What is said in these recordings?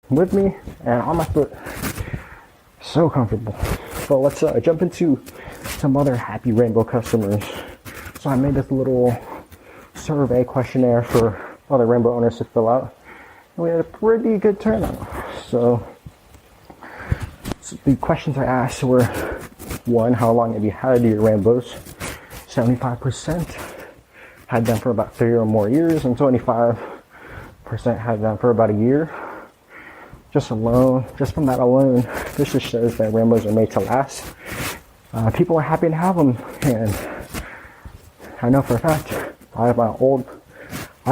with me and on my foot. So comfortable. So let's jump into some other happy Rainbow customers. So I made this little survey questionnaire for other Rainbow owners to fill out. And we had a pretty good turnout. So the questions I asked were, 1, how long have you had your Rainbows? 75% had them for about 3 or more years, and 25% had them for about a year. Just from that alone, this just shows that Rainbows are made to last. People are happy to have them, and I know for a fact, I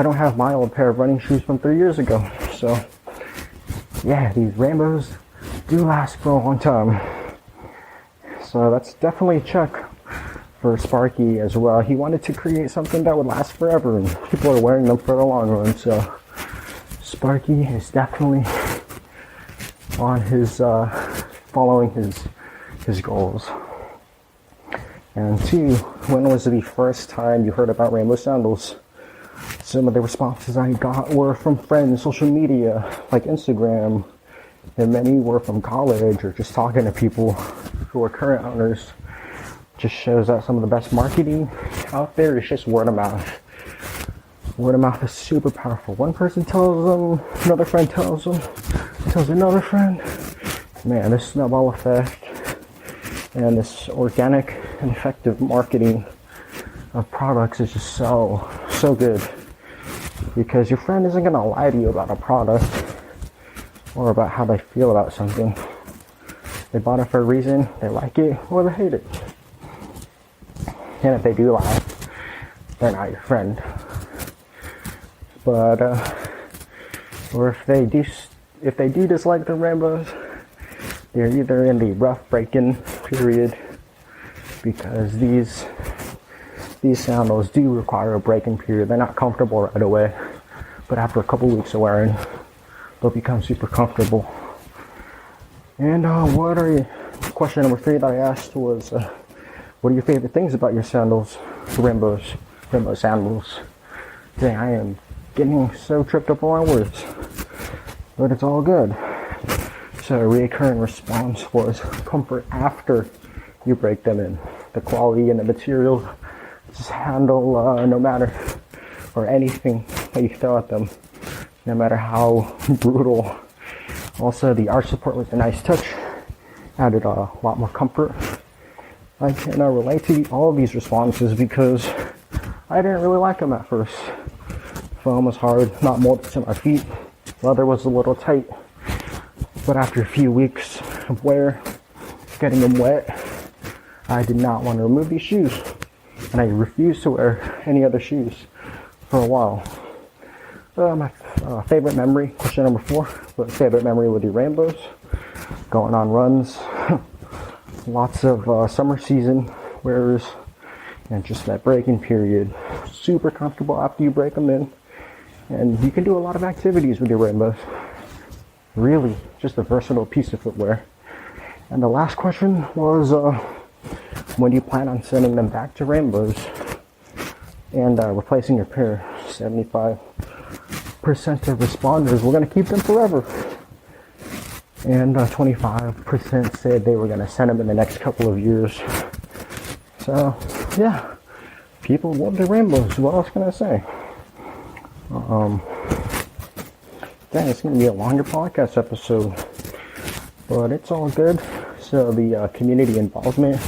don't have my old pair of running shoes from 3 years ago. So yeah, these Rainbows do last for a long time. So that's definitely a check for Sparky as well. He wanted to create something that would last forever, and people are wearing them for the long run. So Sparky is definitely on his following his goals. And 2, when was the first time you heard about Rainbow Sandals? Some of the responses I got were from friends, social media, like Instagram, and many were from college or just talking to people who are current owners. Just shows that some of the best marketing out there is just word of mouth. Word of mouth is super powerful. One person tells them, another friend tells them, tells another friend. Man, this snowball effect and this organic and effective marketing of products is just so good. Because your friend isn't going to lie to you about a product or about how they feel about something. They bought it for a reason, they like it or they hate it. And if they do lie, they're not your friend. But or if they do dislike the Rainbows, they're either in the rough break-in period, because these sandals do require a break-in period. They're not comfortable right away, but after a couple weeks of wearing, they'll become super comfortable. And question number 3 that I asked was, what are your favorite things about your sandals, Rainbow Sandals? Dang, I am getting so tripped up on my words, but it's all good. So a recurring response was comfort after you break them in. The quality and the material just handle no matter, or anything that you throw at them, no matter how brutal. Also, the arch support was a nice touch, added a lot more comfort. I can relate to all of these responses because I didn't really like them at first. Foam was hard, not molded to my feet. Leather was a little tight. But after a few weeks of wear, getting them wet, I did not want to remove these shoes. And I refused to wear any other shoes for a while. My favorite memory, question number 4, what favorite memory with your Rainbows? Going on runs, lots of summer season wears, and just that break-in period. Super comfortable after you break them in. And you can do a lot of activities with your Rainbows. Really, just a versatile piece of footwear. And the last question was, when do you plan on sending them back to Rainbows and replacing your pair? 75% of responders were going to keep them forever. And 25% said they were going to send them in the next couple of years. So, yeah, people love the Rainbows. What else can I say? Dang, it's going to be a longer podcast episode, but it's all good. So the community involvement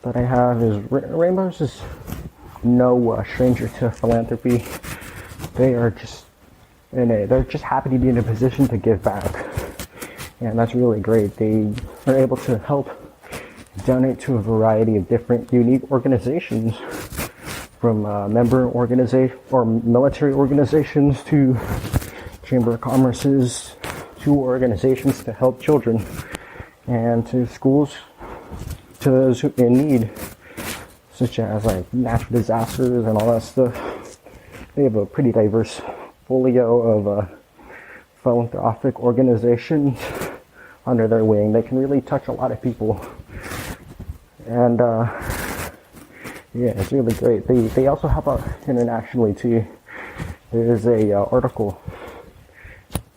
that I have is Rainbows is no stranger to philanthropy. They're just happy to be in a position to give back, and that's really great. They are able to help donate to a variety of different unique organizations, from member organization or military organizations to Chamber of Commerce's, to organizations to help children, and to schools to those who in need, such as like natural disasters and all that stuff. They have a pretty diverse folio of philanthropic organizations under their wing. They can really touch a lot of people, and yeah, it's really great. They also help out internationally too. There's a article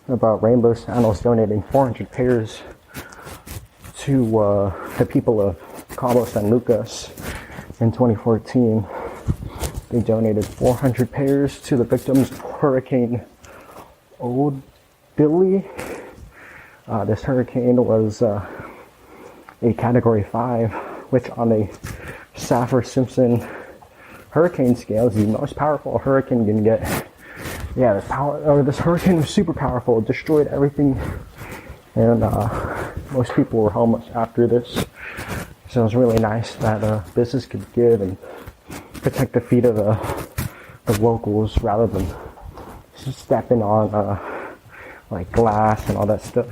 about Rainbow Sandals donating 400 pairs to the people of Cabo San Lucas in 2014. They donated 400 pairs to the victims of Hurricane Billy. This hurricane was a Category 5, which on a Saffir-Simpson hurricane scale is the most powerful a hurricane can get. Yeah, this hurricane was super powerful. It destroyed everything, and most people were homeless after this. So it was really nice that business could give and protect the feet of the locals rather than just stepping on like glass and all that stuff.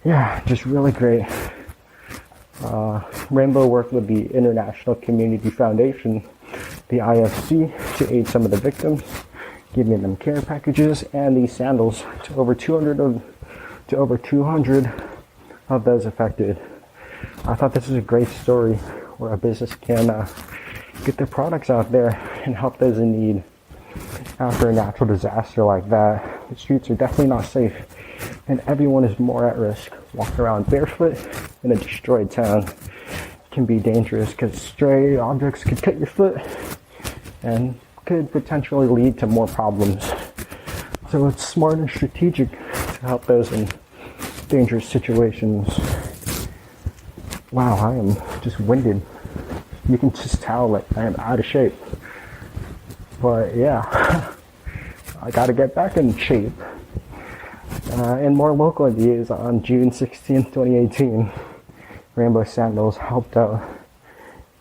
Yeah, just really great. Rainbow worked with the International Community Foundation, the IFC, to aid some of the victims, giving them care packages and these sandals to over 200 of those affected. I thought this was a great story where a business can get their products out there and help those in need. After a natural disaster like that, the streets are definitely not safe, and everyone is more at risk. Walking around barefoot in a destroyed town can be dangerous because stray objects could cut your foot and could potentially lead to more problems. So it's smart and strategic to help those in dangerous situations. Wow, I am just winded. You can just tell that I am out of shape. But yeah, I gotta get back in shape. And more local news, on June 16th, 2018, Rainbow Sandals helped out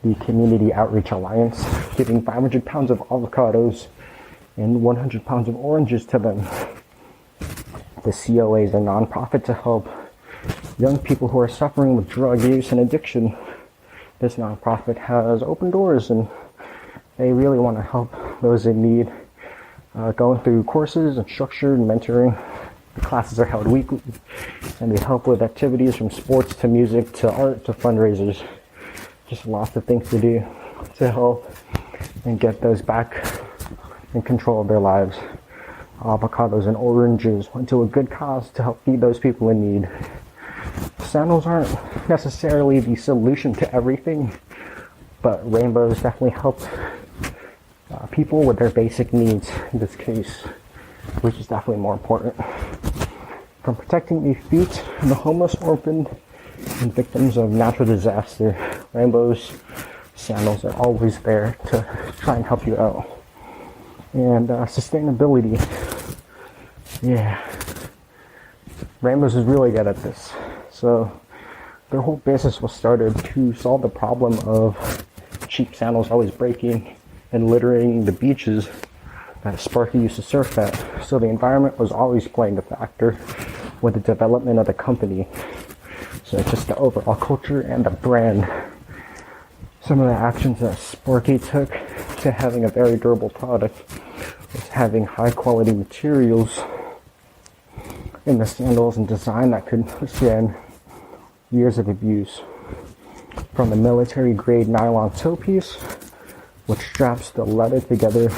the Community Outreach Alliance, giving 500 pounds of avocados and 100 pounds of oranges to them. The COA is a nonprofit to help young people who are suffering with drug use and addiction. This nonprofit has open doors, and they really want to help those in need, going through courses and structured mentoring. The classes are held weekly, and they help with activities from sports to music to art to fundraisers. Just lots of things to do to help and get those back in control of their lives. Avocados and oranges went to a good cause to help feed those people in need. Sandals aren't necessarily the solution to everything, but rainbows definitely help people with their basic needs in this case, which is definitely more important. From protecting the feet of the homeless, orphaned, and victims of natural disaster, Rainbow's Sandals are always there to try and help you out. And sustainability, yeah, Rainbows is really good at this. So their whole business was started to solve the problem of cheap sandals always breaking and littering the beaches that Sparky used to surf at. So the environment was always playing a factor with the development of the company. So it's just the overall culture and the brand. Some of the actions that Sparky took to having a very durable product was having high quality materials in the sandals and design that could withstand years of abuse. From the military grade nylon toe piece, which straps the leather together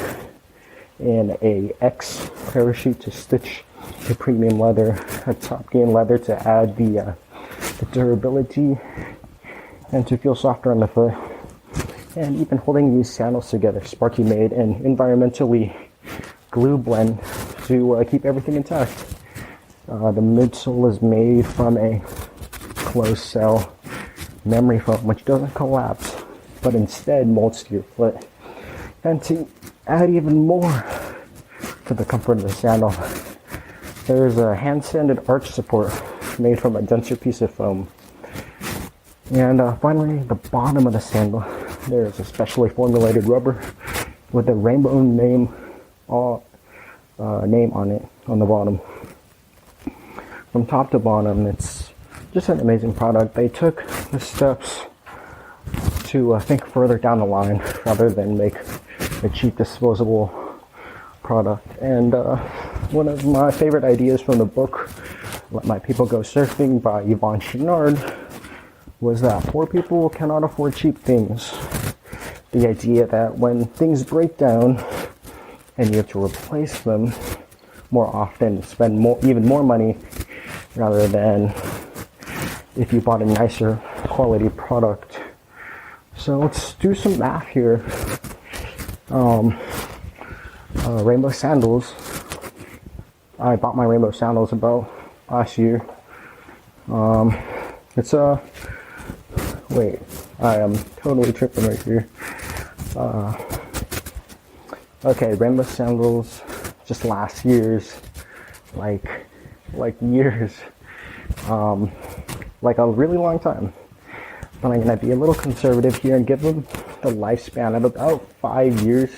in a X parachute to stitch the premium leather, a top gain leather to add the durability and to feel softer on the foot. And even holding these sandals together, Sparky made an environmentally glue blend to keep everything intact. The midsole is made from a closed cell memory foam, which doesn't collapse, but instead molds to your foot. And to add even more to the comfort of the sandal, there's a hand-sanded arch support made from a denser piece of foam. And finally, the bottom of the sandal, there's a specially formulated rubber with the rainbow name on it on the bottom. From top to bottom, it's just an amazing product. They took the steps to think further down the line rather than make a cheap disposable product. And one of my favorite ideas from the book, Let My People Go Surfing by Yvonne Chouinard, was that poor people cannot afford cheap things. The idea that when things break down and you have to replace them, more often, spend even more money, rather than if you bought a nicer quality product. So let's do some math here. Rainbow Sandals. I bought my Rainbow Sandals about last year. Wait, I am totally tripping right here. Okay, Rainbow Sandals, just last year's, like years, like a really long time. But I'm gonna be a little conservative here and give them the lifespan of about 5 years,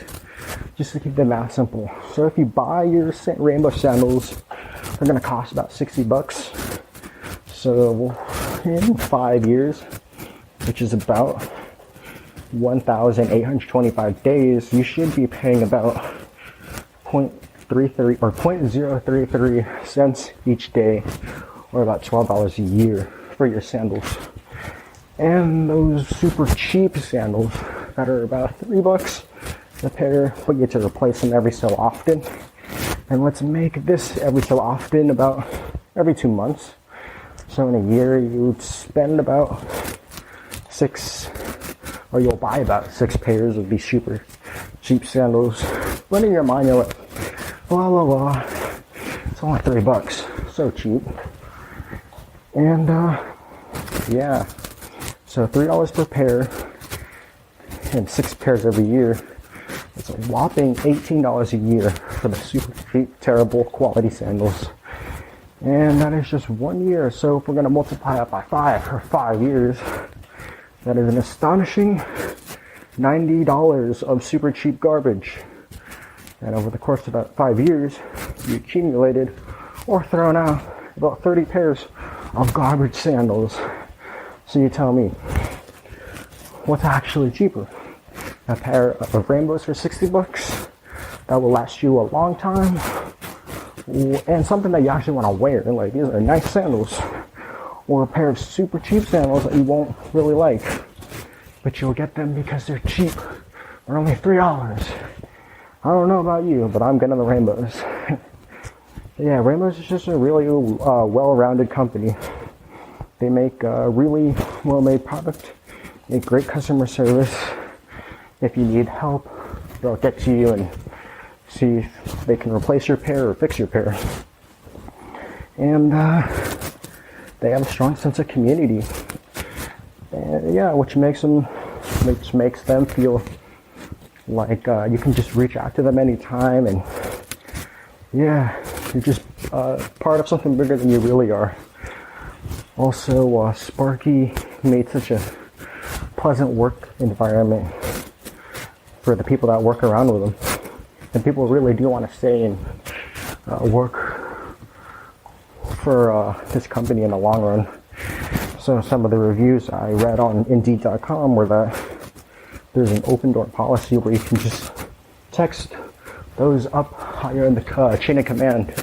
just to keep the math simple. So if you buy your Rainbow Sandals, they're gonna cost about $60. So in 5 years, which is about 1,825 days, you should be paying about 0.33 or 0.033 cents each day, or about $12 a year for your sandals. And those super cheap sandals that are about $3 a pair, but you get to replace them every so often. And let's make this every so often about every 2 months. So in a year, you'd spend about you'll buy about 6 pairs of these super cheap sandals. But in your mind, you're like, blah, blah, blah. It's only $3. So cheap. And, yeah. So $3 per pair and 6 pairs every year. It's a whopping $18 a year for the super cheap, terrible quality sandals. And that is just 1 year. So if we're going to multiply it by 5 for 5 years, that is an astonishing $90 of super cheap garbage. And over the course of about 5 years, you accumulated or thrown out about 30 pairs of garbage sandals. So you tell me, what's actually cheaper? A pair of Rainbows for $60 that will last you a long time, and something that you actually want to wear, like these are nice sandals, or a pair of super cheap sandals that you won't really like, but you'll get them because they're cheap. They're only $3. I don't know about you, but I'm getting the Rainbows. Yeah, Rainbows is just a really well-rounded company. They make a really well-made product, make great customer service. If you need help, they'll get to you and see if they can replace your pair or fix your pair. And they have a strong sense of community. And yeah, which makes them feel like you can just reach out to them anytime, and yeah, you're just part of something bigger than you really are. Also, Sparky made such a pleasant work environment for the people that work around with them. And people really do want to stay and work for this company in the long run. So some of the reviews I read on Indeed.com were that there's an open door policy where you can just text those up higher in the chain of command.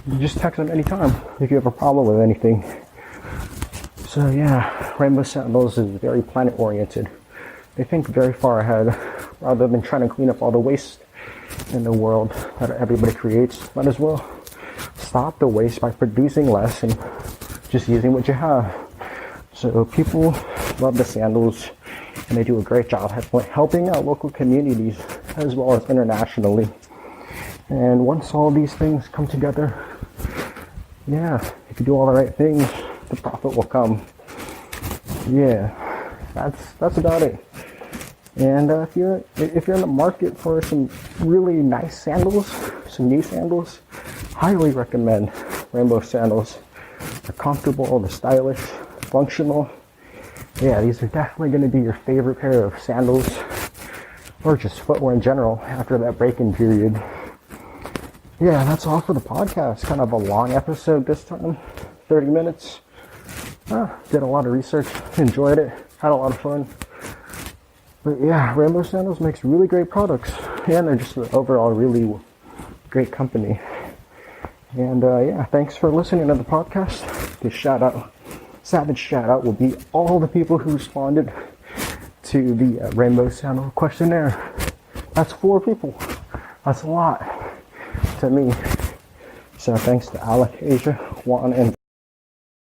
You just text them anytime if you have a problem with anything. So yeah, Rainbow Sandals is very planet oriented. They think very far ahead, rather than trying to clean up all the waste in the world that everybody creates. Might as well stop the waste by producing less and just using what you have. So people love the sandals, and they do a great job helping out local communities as well as internationally. And once all these things come together, yeah, if you do all the right things, the profit will come. Yeah, that's about it. And if you're in the market for some really nice sandals, some new sandals, highly recommend Rainbow Sandals. They're comfortable, they're stylish, functional. Yeah, these are definitely going to be your favorite pair of sandals, or just footwear in general after that break-in period. Yeah, that's all for the podcast. Kind of a long episode this time, 30 minutes. Did a lot of research, enjoyed it, had a lot of fun. But yeah, Rainbow Sandals makes really great products, and they're just an overall really great company. And yeah, thanks for listening to the podcast. This savage shout out will be all the people who responded to the Rainbow Sandal questionnaire. That's 4 people. That's a lot to me. So thanks to Alec, Asia, Juan, and